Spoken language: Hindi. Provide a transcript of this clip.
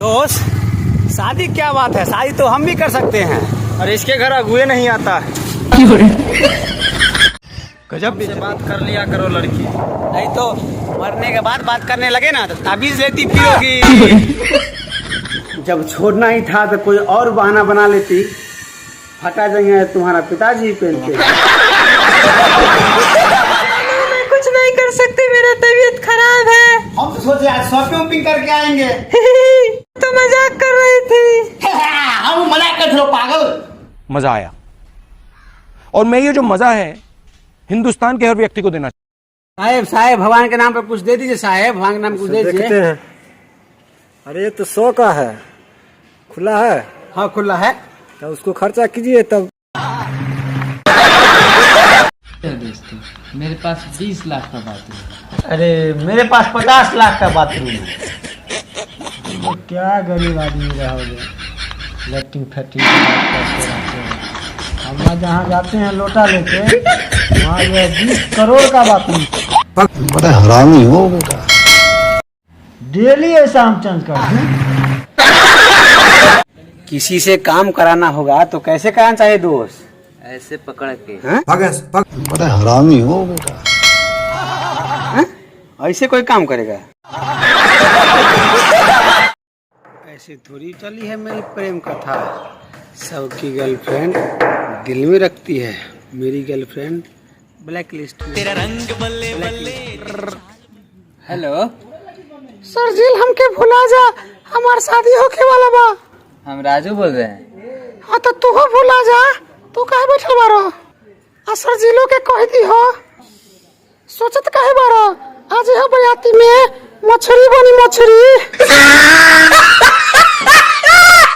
दोस्त शादी क्या बात है, शादी तो हम भी कर सकते हैं। और इसके घर अगुए नहीं आता। गजब से बात कर लिया करो लड़की, नहीं तो मरने के बाद बात करने लगे ना तो ताबीज लेती फिरोगी। जब छोड़ना ही था तो कोई और बहाना बना लेती। फटा जाएंगे तुम्हारा पिताजी पहन के। मैं कुछ नहीं कर सकती, मेरा तबीयत खराब है। हम तो सोचे आज शॉपिंग वॉपिंग करके आएंगे। तो मजाक कर रही थी। हम मजाक कर रहे पागल। मजा आया और मैं ये जो मजा है हिंदुस्तान के हर व्यक्ति को देना साहेब साहेब भगवान के नाम पर कुछ दे दीजिए। साहेब भगवान के नाम कुछ दे दीजिए। अरे ये तो 100 का है, खुला है। हाँ खुला है। तो उसको खर्चा कीजिए तब। मेरे पास 20 लाख का बाथरूम है। अरे मेरे पास 50 लाख का बाथरूम है। तो क्या गरीब आदमी रहोगे, लैट्रिन फैक्ट्री हम जहाँ जाते हैं लोटा लेके, वहाँ 20 करोड़ का बाथरूम। बड़ा हरामी हो बेटा। डेली ऐसा हम चेंज करते हैं। किसी से काम कराना होगा तो कैसे कराना चाहिए दोस्त? ऐसे पकड़ के। बड़ा हरामी हो बेटा। ऐसे कोई काम करेगा? ऐसे थोड़ी चली है मेरी प्रेम कथा। सबकी गर्लफ्रेंड दिल में रखती है, मेरी गर्लफ्रेंड ब्लैक लिस्ट में। तेरा रंग बल्ले बल्ले। हेलो सर जी हमके भुला जा, हमार शादी होके वाला बा। हम राजू बोल रहे हैं। हाँ तो तू हो भुला जा, तू काहे बैठल बारो? सर जी लोग के कह दी हो, सोचत काहे बारो? आज हो बयाती में मछली बनी मछली।